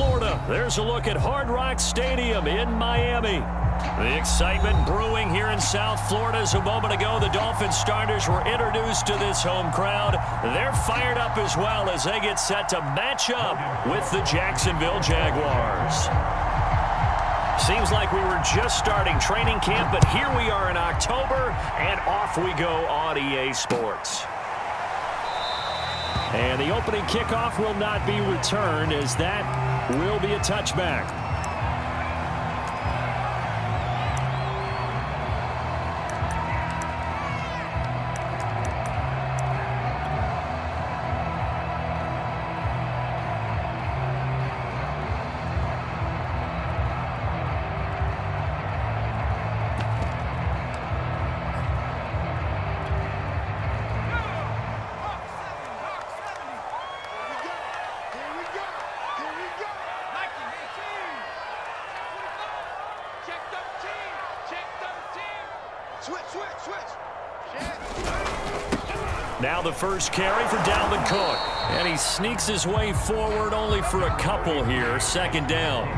Florida. There's a look at Hard Rock Stadium in Miami. The excitement brewing here in South Florida as a moment ago the Dolphins starters were introduced to this home crowd. They're fired up as well as they get set to match up with the Jacksonville Jaguars. Seems like we were just starting training camp, but here we are in October, and off we go on EA Sports. And the opening kickoff will not be returned, as that will be a touchback. Now the first carry for Dalvin Cook. And he sneaks his way forward only for a couple here. Second down.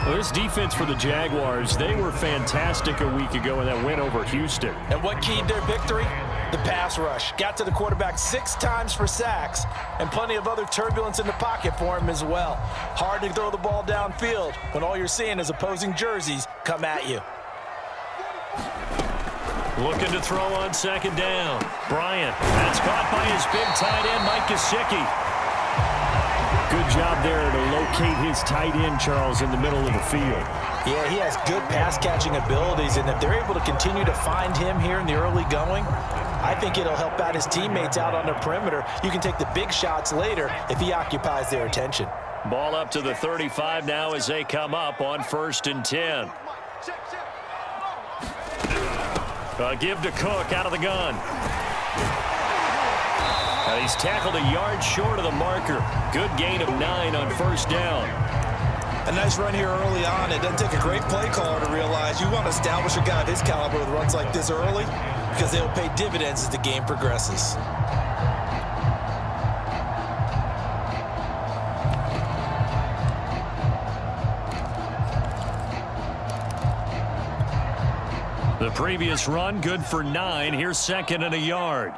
Well, this defense for the Jaguars, they were fantastic a week ago in that win over Houston. And what keyed their victory? The pass rush. Got to the quarterback 6 times for sacks, and plenty of other turbulence in the pocket for him as well. Hard to throw the ball downfield when all you're seeing is opposing jerseys come at you. Looking to throw on second down. Bryant. That's caught by his big tight end, Mike Gesicki. Good job there to locate his tight end, Charles, in the middle of the field. Yeah, he has good pass-catching abilities, and if they're able to continue to find him here in the early going, I think it'll help out his teammates out on the perimeter. You can take the big shots later if he occupies their attention. Ball up to the 35 now as they come up on 1st and 10. Give to Cook out of the gun. He's tackled a yard short of the marker. Good gain of 9 on 1st down. A nice run here early on. It doesn't take a great play caller to realize you want to establish a guy of his caliber with runs like this early because they'll pay dividends as the game progresses. The previous run, good for 9. Here's 2nd and a yard.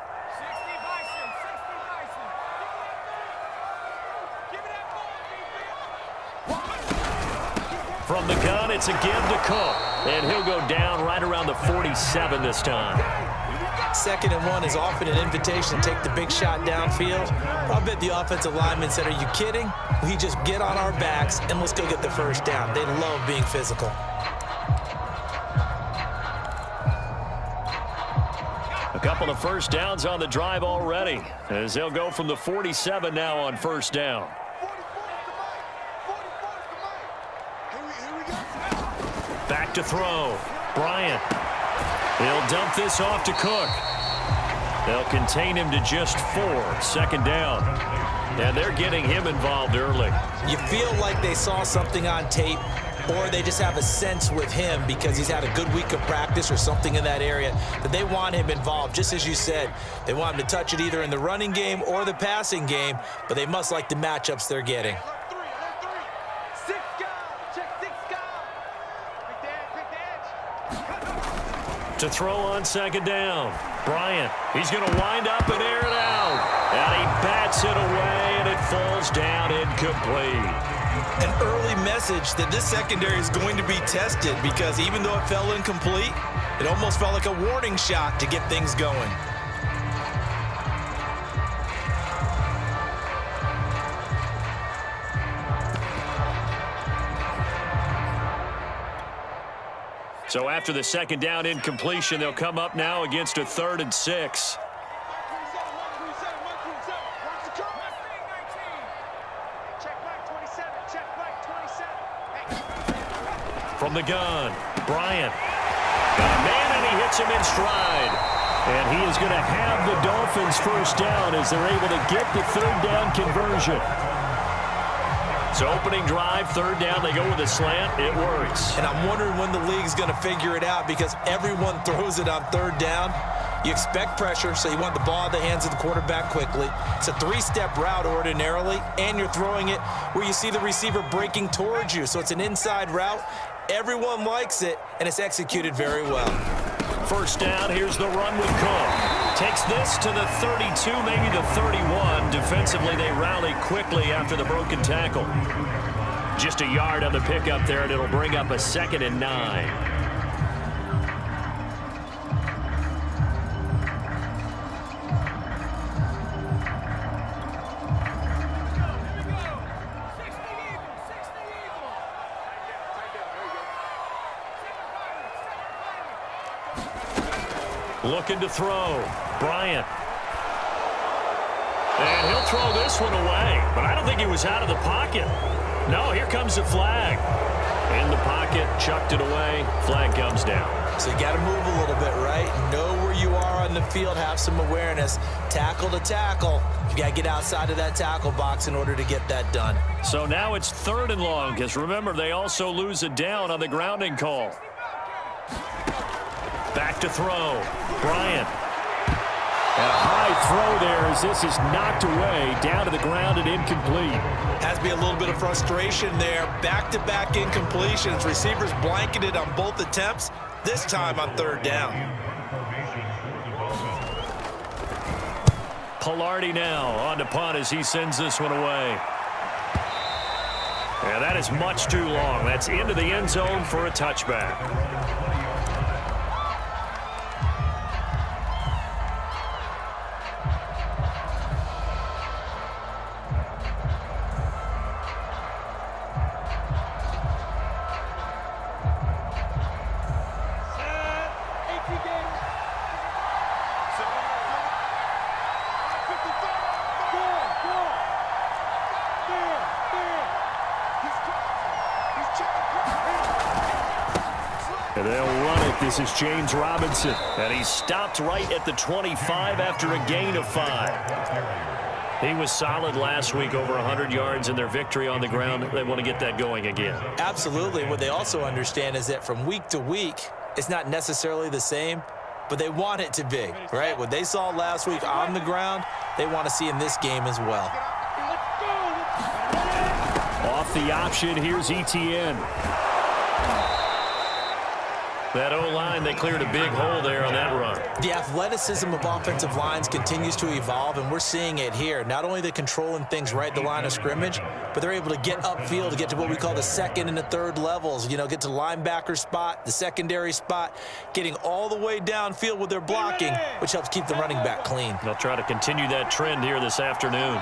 From the gun, it's a give to Cook. And he'll go down right around the 47 this time. 2nd and 1 is often an invitation to take the big shot downfield. I bet the offensive lineman said, "Are you kidding? We just get on our backs and let's go get the 1st down." They love being physical. A couple of 1st downs on the drive already, as they'll go from the 47 now on 1st down. Back to throw. Bryant. He'll dump this off to Cook. They'll contain him to just 4. 2nd down. And they're getting him involved early. You feel like they saw something on tape, or they just have a sense with him because he's had a good week of practice or something in that area that they want him involved. Just as you said, they want him to touch it either in the running game or the passing game, but they must like the matchups they're getting. To throw on 2nd down. Bryant. He's going to wind up and air it out. And he bats it away, and it falls down incomplete. An early message that this secondary is going to be tested because even though it fell incomplete, it almost felt like a warning shot to get things going. So after the 2nd down incompletion, they'll come up now against a 3rd and 6. From the gun, Bryant. Got a man, and he hits him in stride. And he is going to have the Dolphins 1st down as they're able to get the 3rd down conversion. So opening drive, 3rd down, they go with a slant. It works. And I'm wondering when the league's going to figure it out because everyone throws it on 3rd down. You expect pressure, so you want the ball in the hands of the quarterback quickly. It's a three-step route ordinarily, and you're throwing it where you see the receiver breaking towards you. So it's an inside route. Everyone likes it, and it's executed very well. First down, here's the run with Cook. Takes this to the 32, maybe the 31. Defensively, they rally quickly after the broken tackle. Just a yard on the pickup there, and it'll bring up a 2nd and 9. Looking to throw. Bryant. And he'll throw this one away. But I don't think he was out of the pocket. No, here comes the flag. In the pocket, chucked it away. Flag comes down. So you got to move a little bit, right? Know where you are on the field. Have some awareness. Tackle to tackle. You got to get outside of that tackle box in order to get that done. So now it's 3rd and long, because remember, they also lose a down on the grounding call. Back to throw. Bryant. And a high throw there as this is knocked away, down to the ground and incomplete. Has to be a little bit of frustration there. Back-to-back incompletions. Receivers blanketed on both attempts, this time on 3rd down. Pilardi now on to punt as he sends this one away. Yeah, that is much too long. That's into the end zone for a touchback. And they'll run it. This is James Robinson. And he's stopped right at the 25 after a gain of 5. He was solid last week, over 100 yards in their victory on the ground. They want to get that going again. Absolutely. What they also understand is that from week to week, it's not necessarily the same, but they want it to be, right? What they saw last week on the ground, they want to see in this game as well. Off the option, here's Etienne. That O-line, they cleared a big hole there on that run. The athleticism of offensive lines continues to evolve, and we're seeing it here. Not only they controlling things right at the line of scrimmage, but they're able to get upfield to get to what we call the 2nd and the 3rd levels. You know, get to linebacker spot, the secondary spot, getting all the way downfield with their blocking, which helps keep the running back clean. They'll try to continue that trend here this afternoon.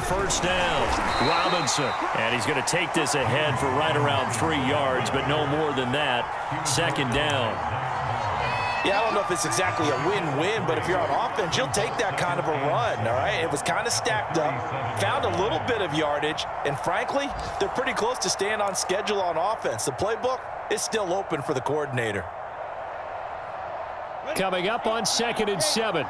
First down, Robinson. And he's going to take this ahead for right around 3 yards, but no more than that. 2nd down. Yeah, I don't know if it's exactly a win-win, but if you're on offense, you'll take that kind of a run, all right? It was kind of stacked up, found a little bit of yardage, and frankly, they're pretty close to staying on schedule on offense. The playbook is still open for the coordinator. Coming up on 2nd and 7.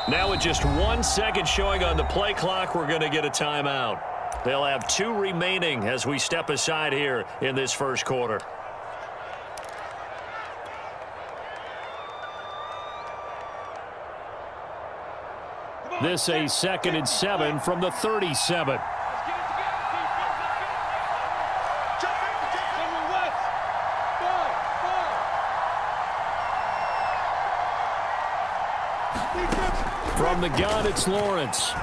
Now with just 1 second showing on the play clock, we're going to get a timeout. They'll have 2 remaining as we step aside here in this first quarter. This a 2nd and 7 from the 37. From the gun, it's Lawrence.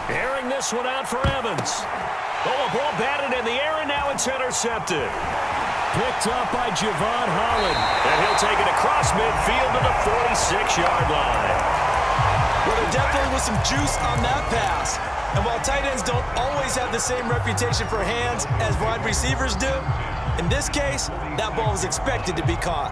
Airing this one out for Evans. Oh, a ball batted in the air, and now it's intercepted. Picked up by Javon Holland. And he'll take it across midfield to the 46-yard line. Well, there definitely was some juice on that pass. And while tight ends don't always have the same reputation for hands as wide receivers do, in this case, that ball was expected to be caught.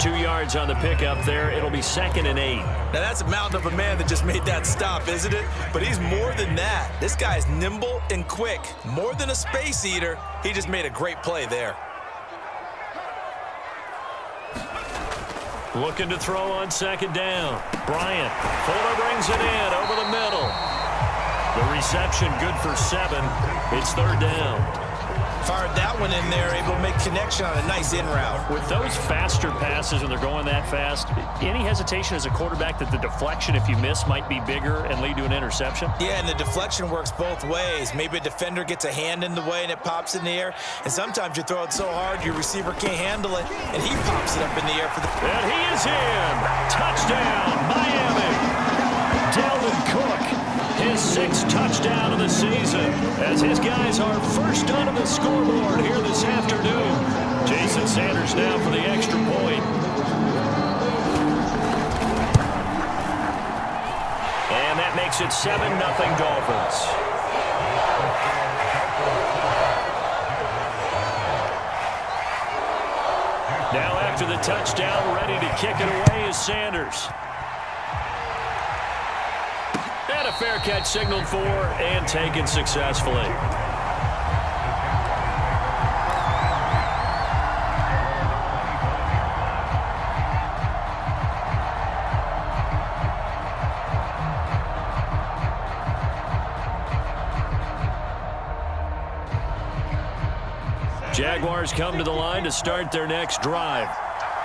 2 yards on the pickup there. It'll be 2nd and 8. Now, that's a mountain of a man that just made that stop, isn't it? But he's more than that. This guy's nimble and quick. More than a space eater, he just made a great play there. Looking to throw on 2nd down. Bryant. Fuller brings it in over the middle. The reception good for 7. It's 3rd down. Fired that one in there, able to make connection on a nice in route. With those faster passes and they're going that fast, any hesitation as a quarterback that the deflection, if you miss, might be bigger and lead to an interception? Yeah, and the deflection works both ways. Maybe a defender gets a hand in the way and it pops in the air. And sometimes you throw it so hard your receiver can't handle it, and he pops it up in the air for the... And he is in. Touchdown, Miami. Dalvin Cook. His 6th touchdown of the season as his guys are first onto the scoreboard here this afternoon. Jason Sanders now for the extra point. And that makes it 7-0 Dolphins. Now after the touchdown, ready to kick it away is Sanders. And a fair catch signaled for and taken successfully. Jaguars come to the line to start their next drive.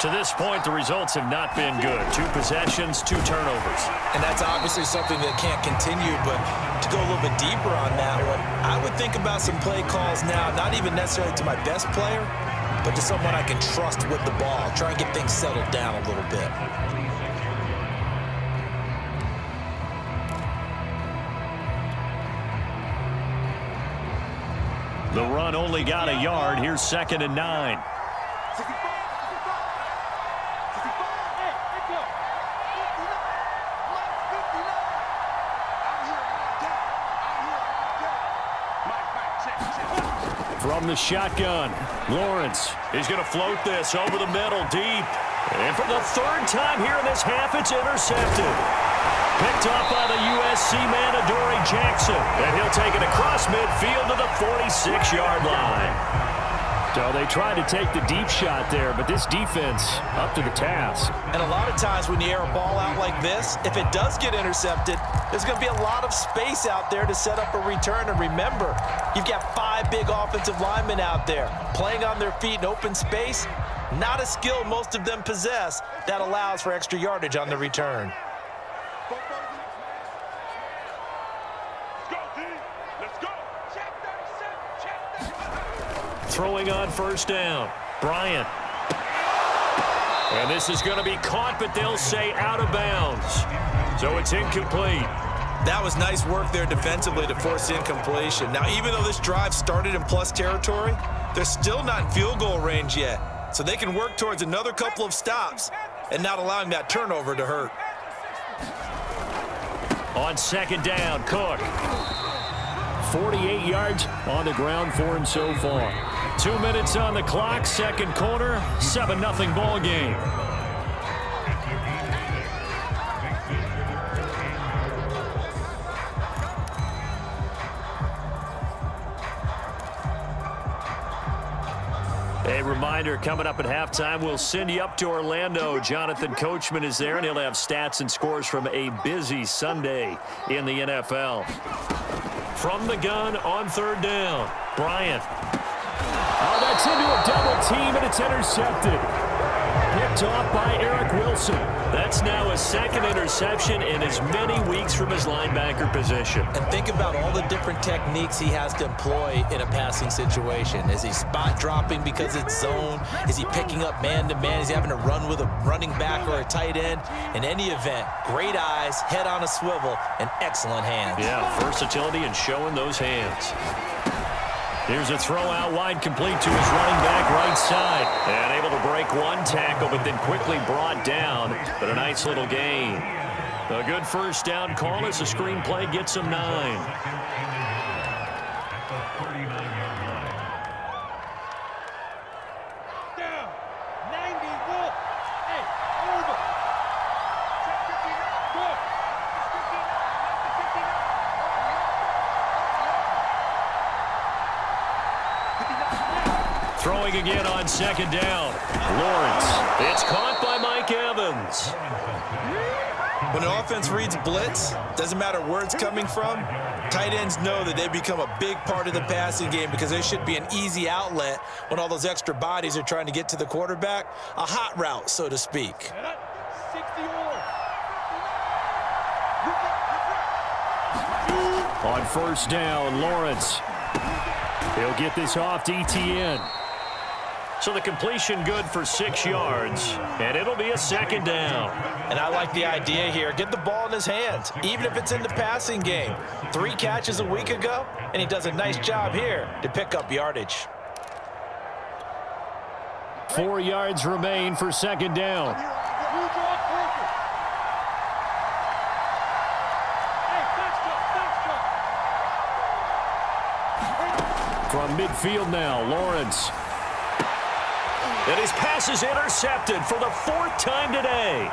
To this point, the results have not been good. 2 possessions, 2 turnovers. And that's obviously something that can't continue, but to go a little bit deeper on that one, I would think about some play calls now, not even necessarily to my best player, but to someone I can trust with the ball. Try and get things settled down a little bit. The run only got a yard. Here's 2nd and 9. From the shotgun, Lawrence. He's going to float this over the middle, deep. And for the 3rd time here in this half, it's intercepted. Picked off by the USC man, Adoree Jackson. And he'll take it across midfield to the 46-yard line. So they tried to take the deep shot there, but this defense up to the task. And a lot of times when you air a ball out like this, if it does get intercepted, there's going to be a lot of space out there to set up a return. And remember, you've got 5 big offensive linemen out there playing on their feet in open space. Not a skill most of them possess that allows for extra yardage on the return. Throwing on 1st down. Bryant. And this is going to be caught, but they'll say out of bounds. So it's incomplete. That was nice work there defensively to force incompletion. Now, even though this drive started in plus territory, they're still not in field goal range yet. So they can work towards another couple of stops and not allowing that turnover to hurt. On 2nd down, Cook. 48 yards on the ground for him so far. 2 minutes on the clock, 2nd quarter, 7-0 ball game. A reminder, coming up at halftime, we'll send you up to Orlando. Jonathan Coachman is there, and he'll have stats and scores from a busy Sunday in the NFL. From the gun on 3rd down, Bryant. Oh, that's into a double team, and it's intercepted. Picked off by Eric Wilson. That's now a 2nd interception in as many weeks from his linebacker position. And think about all the different techniques he has to employ in a passing situation. Is he spot dropping because it's zone? Is he picking up man-to-man? Is he having to run with a running back or a tight end? In any event, great eyes, head on a swivel, and excellent hands. Yeah, versatility and showing those hands. Here's a throw out wide, complete to his running back right side. And able to break 1 tackle, but then quickly brought down. But a nice little gain. A good 1st down call as the screenplay gets him 9. Down. 90 Wolf. Throwing again on second down. Lawrence. It's caught by Mike Evans. When an offense reads blitz, doesn't matter where it's coming from, tight ends know that they become a big part of the passing game because they should be an easy outlet when all those extra bodies are trying to get to the quarterback. A hot route, so to speak. 60 On first down, Lawrence. He'll get this off to ETN. So the completion good for 6 yards, and it'll be a second down. And I like the idea here. Get the ball in his hands, even if it's in the passing game. 3 catches a week ago, and he does a nice job here to pick up yardage. 4 yards remain for second down. From midfield now, Lawrence. And his pass is intercepted for the 4th time today.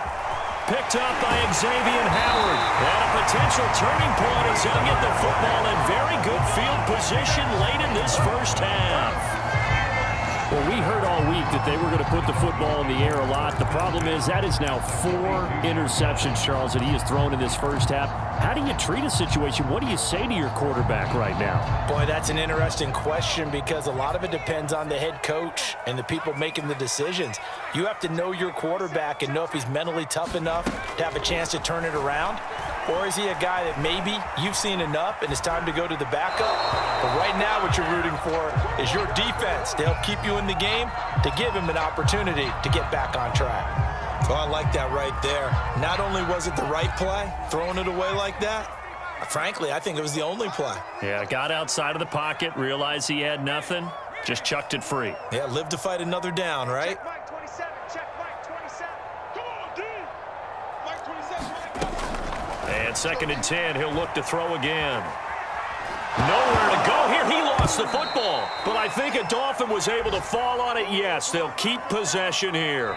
Picked up by Xavier Howard. And a potential turning point as he'll get the football in very good field position late in this first half. Well, we heard all week that they were going to put the football in the air a lot. The problem is that is now 4 interceptions, Charles, that he has thrown in this first half. How do you treat a situation? What do you say to your quarterback right now? Boy, that's an interesting question because a lot of it depends on the head coach and the people making the decisions. You have to know your quarterback and know if he's mentally tough enough to have a chance to turn it around. Or is he a guy that maybe you've seen enough and it's time to go to the backup? But right now what you're rooting for is your defense to help keep you in the game, to give him an opportunity to get back on track. Oh, I like that right there. Not only was it the right play, throwing it away like that, frankly, I think it was the only play. Yeah, got outside of the pocket, realized he had nothing, just chucked it free. Yeah, live to fight another down, right? Check Mike 27. Check Mike 27. Come on, D. Mike 27. And 2nd and 10, he'll look to throw again. Nowhere to go here. He lost the football. But I think a Dolphin was able to fall on it. Yes, they'll keep possession here.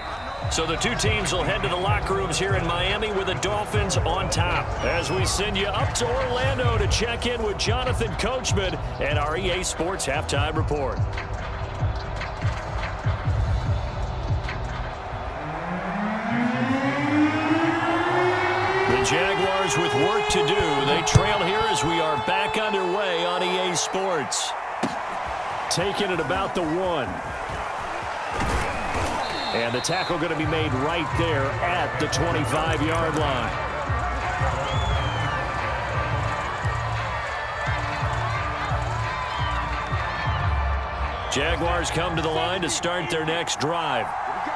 So the 2 teams will head to the locker rooms here in Miami with the Dolphins on top. As we send you up to Orlando to check in with Jonathan Coachman and our EA Sports Halftime Report. Jaguars with work to do. They trail here as we are back underway on EA Sports. Taking it about the 1. And the tackle going to be made right there at the 25-yard line. Jaguars come to the line to start their next drive.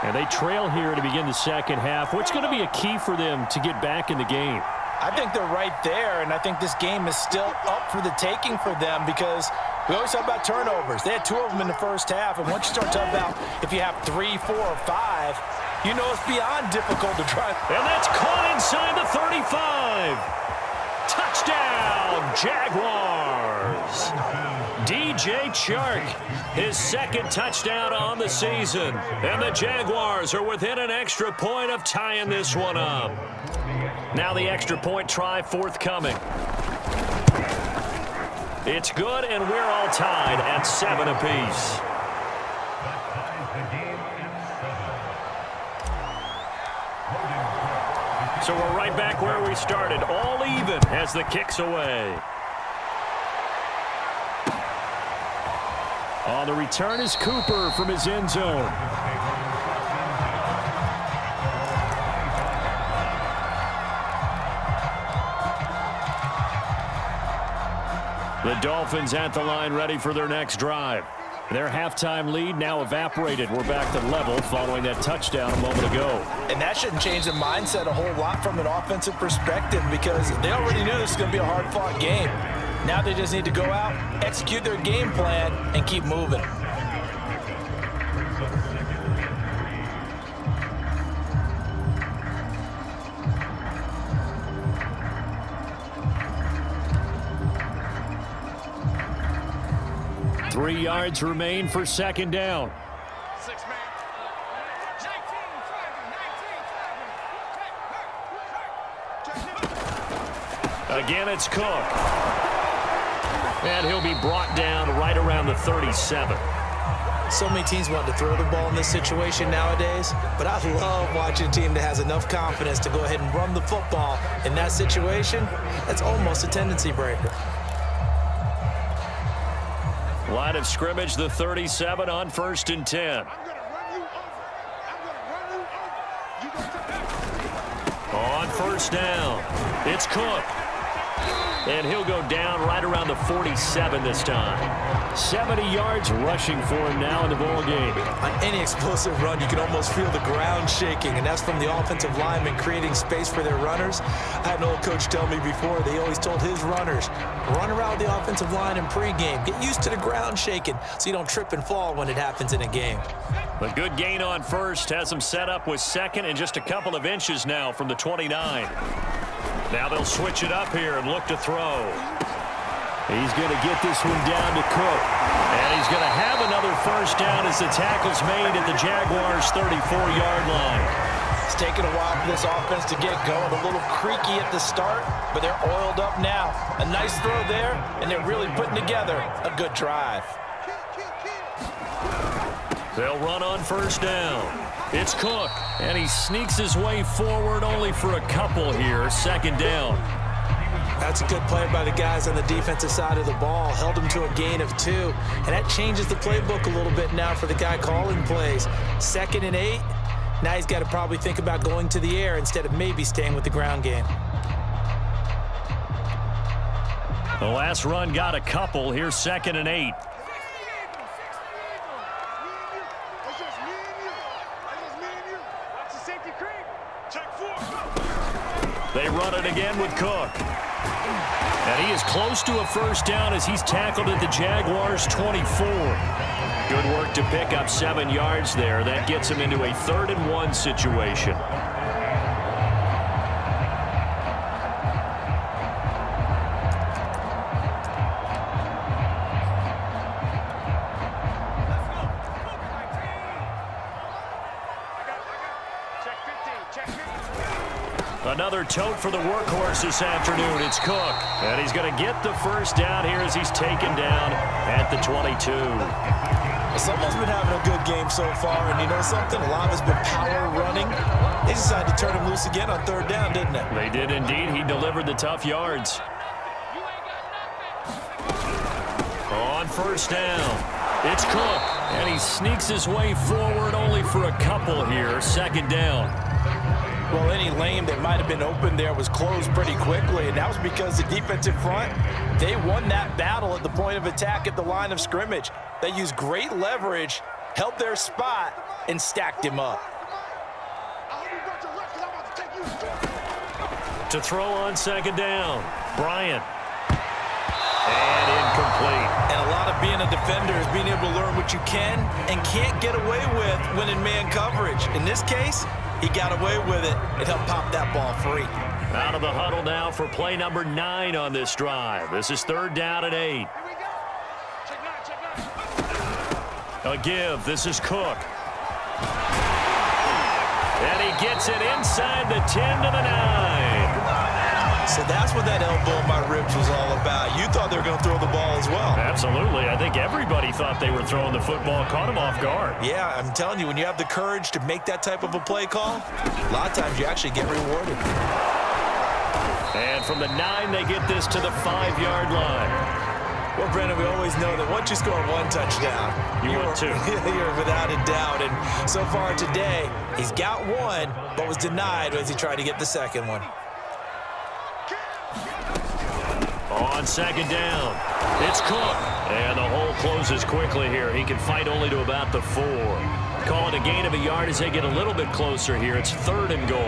And they trail here to begin the second half. What's going to be a key for them to get back in the game? I think they're right there, and I think this game is still up for the taking for them because we always talk about turnovers. They had 2 of them in the first half, and once you start talking about if you have 3, 4, or 5, you know it's beyond difficult to try. And that's caught inside the 35. Touchdown, Jaguars. DJ Chark, his 2nd touchdown on the season. And the Jaguars are within an extra point of tying this one up. Now the extra point try forthcoming. It's good, and we're all tied at 7 apiece. So we're right back where we started, all even as the kick's away. On the return is Cooper from his end zone. The Dolphins at the line ready for their next drive. Their halftime lead now evaporated. We're back to level following that touchdown a moment ago. And that shouldn't change the mindset a whole lot from an offensive perspective because they already knew this was going to be a hard-fought game. Now they just need to go out, execute their game plan, and keep moving. Three yards remain for second down. 6 man. 19. Again, it's Cook. And he'll be brought down right around the 37. So many teams want to throw the ball in this situation nowadays, but I love watching a team that has enough confidence to go ahead and run the football in that situation. That's almost a tendency breaker. Line of scrimmage, the 37 on 1st and 10. On 1st down, it's Cook. And he'll go down right around the 47 this time. 70 yards rushing for him now in the ball game. On any explosive run, you can almost feel the ground shaking, and that's from the offensive linemen creating space for their runners. I had an old coach tell me before, they always told his runners, run around the offensive line in pregame. Get used to the ground shaking so you don't trip and fall when it happens in a game. A good gain on 1st has him set up with 2nd and just a couple of inches now from the 29. Now they'll switch it up here and look to throw. He's going to get this one down to Cook. And he's going to have another 1st down as the tackle's made at the Jaguars' 34-yard line. It's taken a while for this offense to get going. A little creaky at the start, but they're oiled up now. A nice throw there, and they're really putting together a good drive. They'll run on 1st down. It's Cook, and he sneaks his way forward only for a couple here. 2nd down. That's a good play by the guys on the defensive side of the ball. Held him to a gain of 2, and that changes the playbook a little bit now for the guy calling plays. 2nd and 8. Now he's got to probably think about going to the air instead of maybe staying with the ground game. The last run got a couple. Here's 2nd and 8. They run it again with Cook. And he is close to a 1st down as he's tackled at the Jaguars' 24. Good work to pick up 7 yards there. That gets him into a 3rd and 1 situation. Another tote for the workhorse this afternoon. It's Cook. And he's going to get the 1st down here as he's taken down at the 22. Someone's been having a good game so far, and you know something? A lot has been power running. They decided to turn him loose again on 3rd down, didn't they? They did indeed. He delivered the tough yards. On 1st down, it's Cook. And he sneaks his way forward only for a couple here. 2nd down. Well, any lane that might have been open there was closed pretty quickly, and that was because the defensive front, they won that battle at the point of attack at the line of scrimmage. They used great leverage, held their spot, and stacked him up. To throw on 2nd down, Bryant. And incomplete. And a lot of being a defender is being able to learn what you can and can't get away with when in man coverage. In this case, he got away with it and helped pop that ball free. Out of the huddle now for play number 9 on this drive. This is 3rd down and 8. A give. This is Cook. And he gets it inside the 10 to the 9. So that's what that elbow in my ribs was all about. You thought they were going to throw the ball as well. Absolutely. I think everybody thought they were throwing the football, caught him off guard. Yeah, I'm telling you, when you have the courage to make that type of a play call, a lot of times you actually get rewarded. And from the 9, they get this to the 5-yard line. Well, Brennan, we always know that once you score 1 touchdown, you're without a doubt. And so far today, he's got 1, but was denied as he tried to get the 2nd one. On 2nd down, it's Cook. And the hole closes quickly here. He can fight only to about the 4. Call it a gain of a yard as they get a little bit closer here. It's 3rd and goal.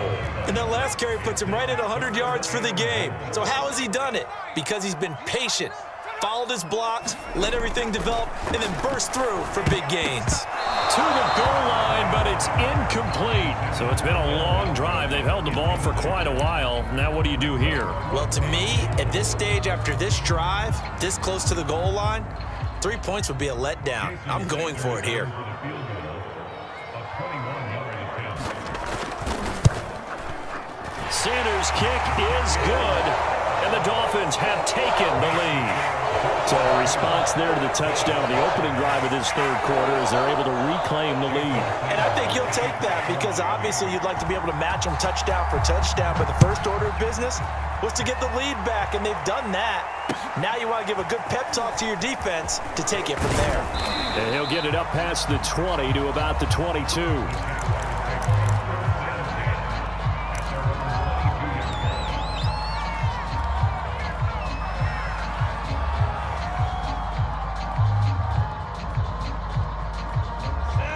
And that last carry puts him right at 100 yards for the game. So how has he done it? Because he's been patient, followed his blocks, let everything develop, and then burst through for big gains. To the goal line, but it's incomplete. So it's been a long drive. They've held the ball for quite a while. Now what do you do here? Well, to me, at this stage after this drive, this close to the goal line, 3 points would be a letdown. I'm going for it here. Sanders' kick is good, and the Dolphins have taken the lead. So a response there to the touchdown on the opening drive of this third quarter as they're able to reclaim the lead. And I think you'll take that because obviously you'd like to be able to match them touchdown for touchdown, but the first order of business was to get the lead back, and they've done that. Now you want to give a good pep talk to your defense to take it from there. And he'll get it up past the 20 to about the 22.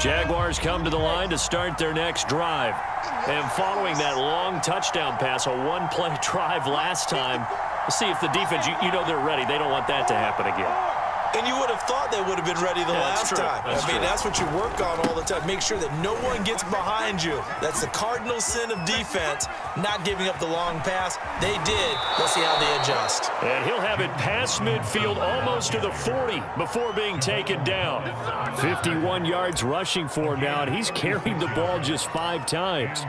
Jaguars come to the line to start their next drive. And following that long touchdown pass, a one-play drive last time, let's see if the defense, you know they're ready. They don't want that to happen again. And you would have thought they would have been ready the last time. That's what you work on all the time. Make sure that no one gets behind you. That's the cardinal sin of defense, not giving up the long pass. They did. Let's see how they adjust. And he'll have it past midfield almost to the 40 before being taken down. 51 yards rushing for him now, and he's carried the ball just 5 times.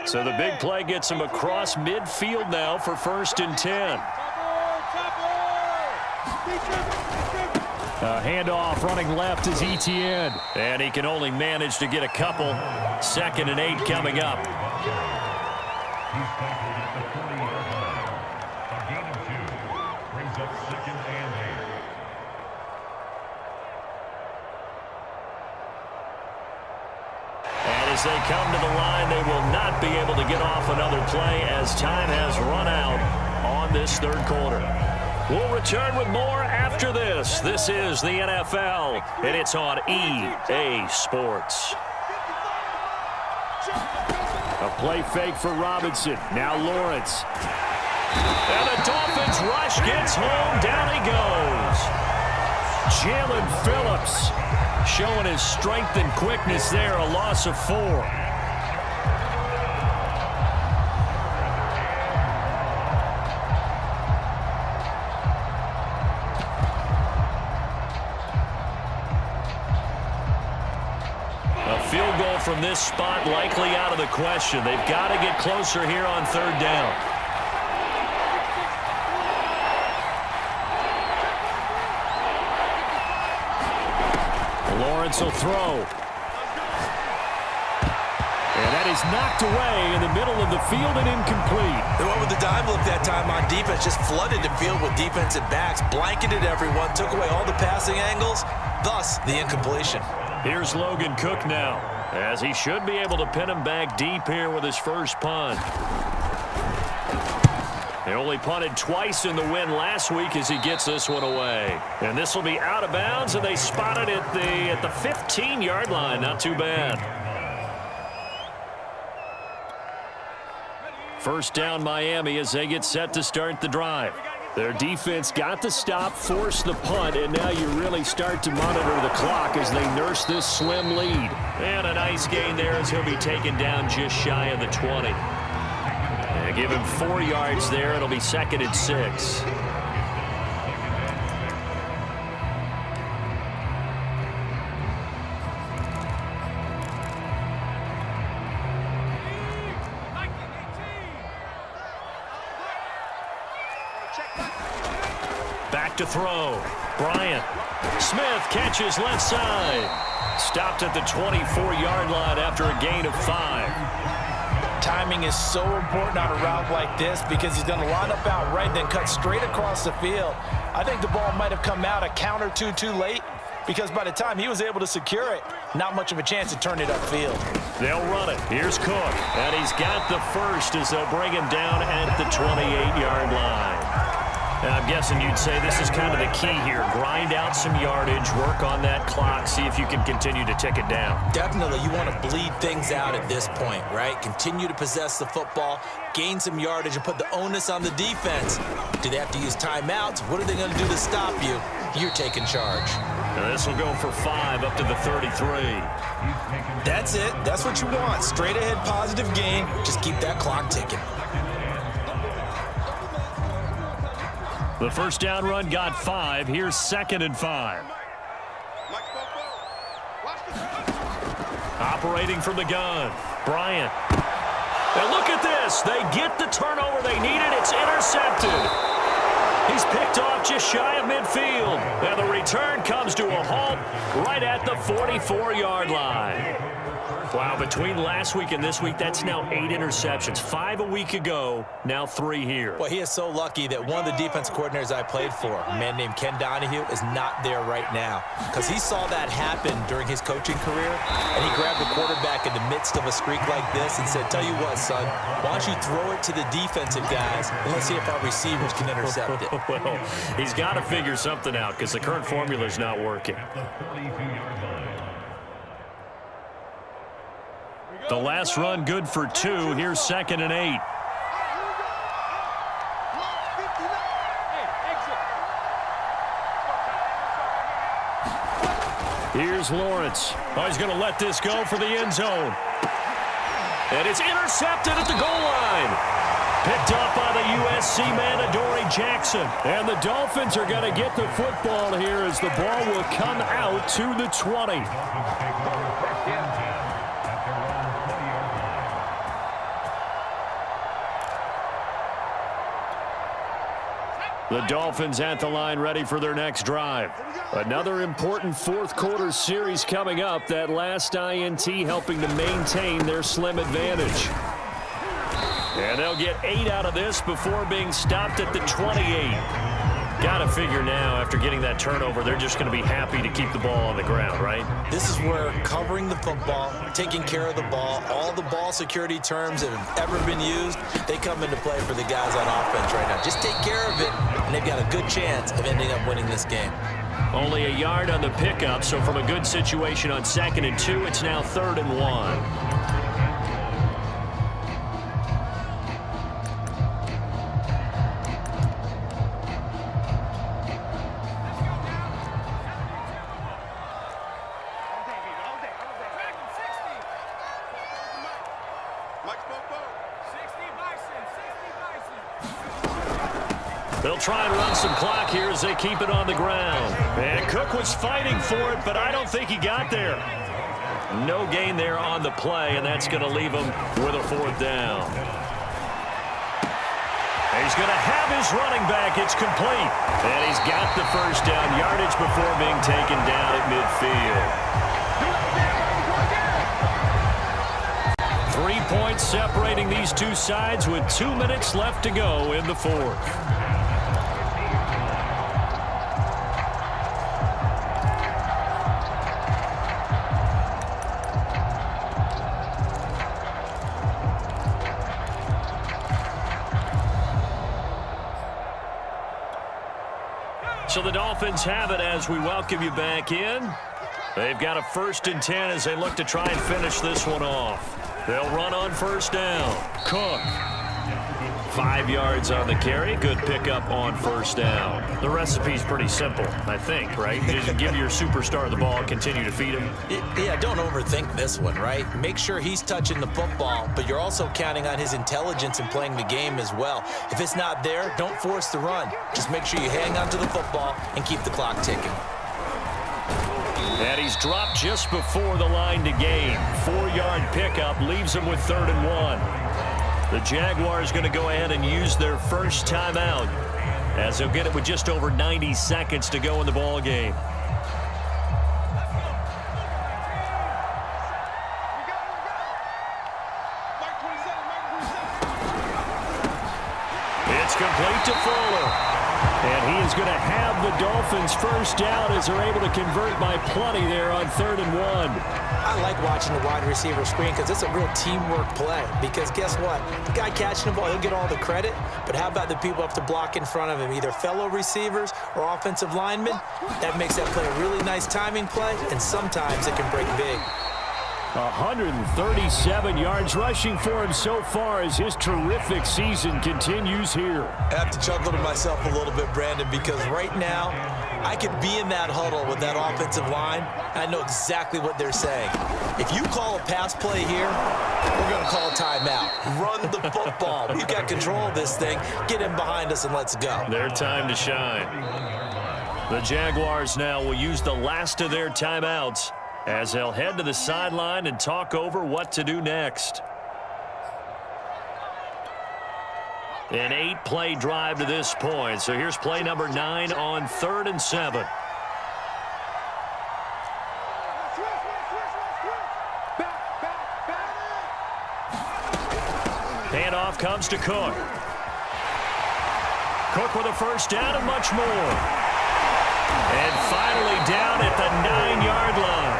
So the big play gets him across midfield now for 1st and 10. A handoff running left is Etienne. And he can only manage to get a couple. 2nd and 8 coming up. He's tackled at the 40-yard line. A gain of 2 brings up 2nd and 8. And as they come to the line, they will not be able to get off another play as time has run out on this third quarter. We'll return with more after this. This is the NFL, and it's on EA Sports. A play fake for Robinson. Now Lawrence. And the Dolphins rush gets home. Down he goes. Jalen Phillips showing his strength and quickness there. A loss of 4. A field goal from this spot likely out of the question. They've got to get closer here on 3rd down. Lawrence will throw. And that is knocked away in the middle of the field and incomplete. They went with the dime look that time on defense, just flooded the field with defensive backs, blanketed everyone, took away all the passing angles, thus the incompletion. Here's Logan Cook now, as he should be able to pin him back deep here with his first punt. They only punted twice in the win last week as he gets this one away. And this will be out of bounds, and they spotted it at the 15-yard line. Not too bad. 1st down Miami as they get set to start the drive. Their defense got the stop, forced the punt, and now you really start to monitor the clock as they nurse this slim lead. And a nice gain there as he'll be taken down just shy of the 20. And give him 4 yards there. It'll be 2nd and 6. Back to throw. Bryant. Smith catches left side. Stopped at the 24-yard line after a gain of 5. Timing is so important on a route like this because he's going to line up out right, then cut straight across the field. I think the ball might have come out a count or two too late because by the time he was able to secure it, not much of a chance to turn it upfield. They'll run it. Here's Cook. And he's got the first as they'll bring him down at the 28-yard line. And I'm guessing you'd say this is kind of the key here. Grind out some yardage, work on that clock, see if you can continue to tick it down. Definitely, you want to bleed things out at this point, right? Continue to possess the football, gain some yardage, and put the onus on the defense. Do they have to use timeouts? What are they going to do to stop you? You're taking charge. Now this will go for 5 up to the 33. That's it. That's what you want. Straight ahead positive gain. Just keep that clock ticking. The first down run got 5. Here's 2nd and 5. operating from the gun. Bryant. And look at this. They get the turnover they needed. It's intercepted. He's picked off just shy of midfield. And the return comes to a halt right at the 44-yard line. Wow, between last week and this week, that's now 8 interceptions. 5 a week ago, now 3 here. Well, he is so lucky that one of the defense coordinators I played for, a man named Ken Donahue, is not there right now. Because he saw that happen during his coaching career, and he grabbed the quarterback in the midst of a streak like this and said, tell you what, son, why don't you throw it to the defensive guys, and let's see if our receivers can intercept it. Well, he's got to figure something out because the current formula is not working. The last run good for 2. Here's 2nd and 8. Here's Lawrence. Oh, he's going to let this go for the end zone. And it's intercepted at the goal line. Picked up by the USC man, Adoree Jackson. And the Dolphins are going to get the football here as the ball will come out to the 20. The Dolphins at the line ready for their next drive. Another important fourth-quarter series coming up. That last INT helping to maintain their slim advantage. And they'll get 8 out of this before being stopped at the 28. Got to figure now, after getting that turnover, they're just going to be happy to keep the ball on the ground, right? This is where covering the football, taking care of the ball, all the ball security terms that have ever been used, they come into play for the guys on offense right now. Just take care of it, and they've got a good chance of ending up winning this game. Only a yard on the pickup, so from a good situation on 2nd and 2, it's now 3rd and 1. They'll try and run some clock here as they keep it on the ground. And Cook was fighting for it, but I don't think he got there. No gain there on the play, and that's going to leave him with a 4th down. And he's going to have his running back. It's complete. And he's got the first down yardage before being taken down at midfield. 3 points separating these two sides with 2 minutes left to go in the 4th. So the Dolphins have it as we welcome you back in. They've got a 1st and 10 as they look to try and finish this one off. They'll run on 1st down. Cook. 5 yards on the carry. Good pickup on 1st down. The recipe's pretty simple, I think, right? Just give your superstar the ball and continue to feed him. Yeah, don't overthink this one, right? Make sure he's touching the football, but you're also counting on his intelligence in playing the game as well. If it's not there, don't force the run. Just make sure you hang on to the football and keep the clock ticking. And he's dropped just before the line to gain. 4-yard pickup leaves him with 3rd and 1. The Jaguars going to go ahead and use their first timeout as they'll get it with just over 90 seconds to go in the ball game. It's complete to Fuller. And he is going to have the Dolphins first down as they're able to convert by plenty there on 3rd and 1. I like watching the wide receiver screen because it's a real teamwork play. Because guess what? The guy catching the ball, he'll get all the credit. But how about the people have to block in front of him, either fellow receivers or offensive linemen? That makes that play a really nice timing play, and sometimes it can break big. 137 yards rushing for him so far as his terrific season continues here. I have to chuckle to myself a little bit, Brandon, because right now I could be in that huddle with that offensive line. I know exactly what they're saying. If you call a pass play here, we're going to call a timeout. Run the football. We've got control of this thing. Get him behind us and let's go. Their time to shine. The Jaguars now will use the last of their timeouts as they'll head to the sideline and talk over what to do next. An 8-play drive to this point. So here's play number 9 on 3rd and 7. Handoff comes to Cook. Cook with a first down and much more. And finally down at the 9-yard line.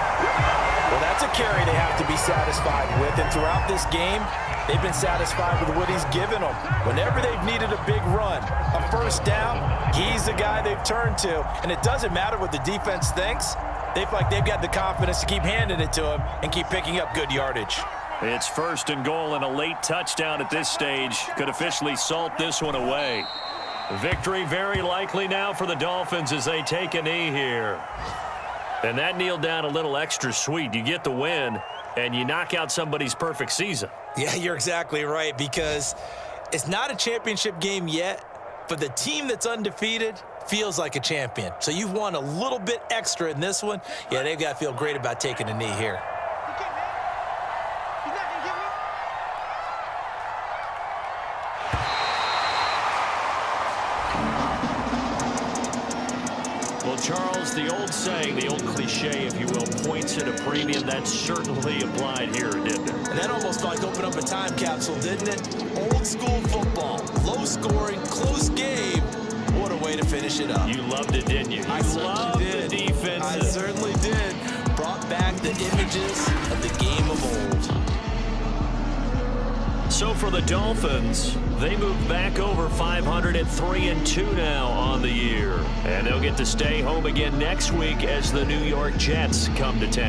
Well, that's a carry they have to be satisfied with. And throughout this game, they've been satisfied with what he's given them. Whenever they've needed a big run, a first down, he's the guy they've turned to. And it doesn't matter what the defense thinks. They feel like they've got the confidence to keep handing it to him and keep picking up good yardage. It's 1st and goal, and a late touchdown at this stage could officially salt this one away. Victory very likely now for the Dolphins as they take a knee here. And that kneeled down a little extra sweet. You get the win, and you knock out somebody's perfect season. Yeah, you're exactly right, because it's not a championship game yet, but the team that's undefeated feels like a champion. So you've won a little bit extra in this one. Yeah, they've got to feel great about taking a knee here. Well, Charles, the old saying, the old cliche, if you will, points at a premium, that certainly applied here, didn't it? And that almost like opened up a time capsule, didn't it? Old school football, low scoring, close game. What a way to finish it up. You loved it, didn't you? I loved did. The defense. I certainly did. Brought back the images of the game of old. So for the Dolphins, they move back over 500 at 3-2 now on the year. And they'll get to stay home again next week as the New York Jets come to town.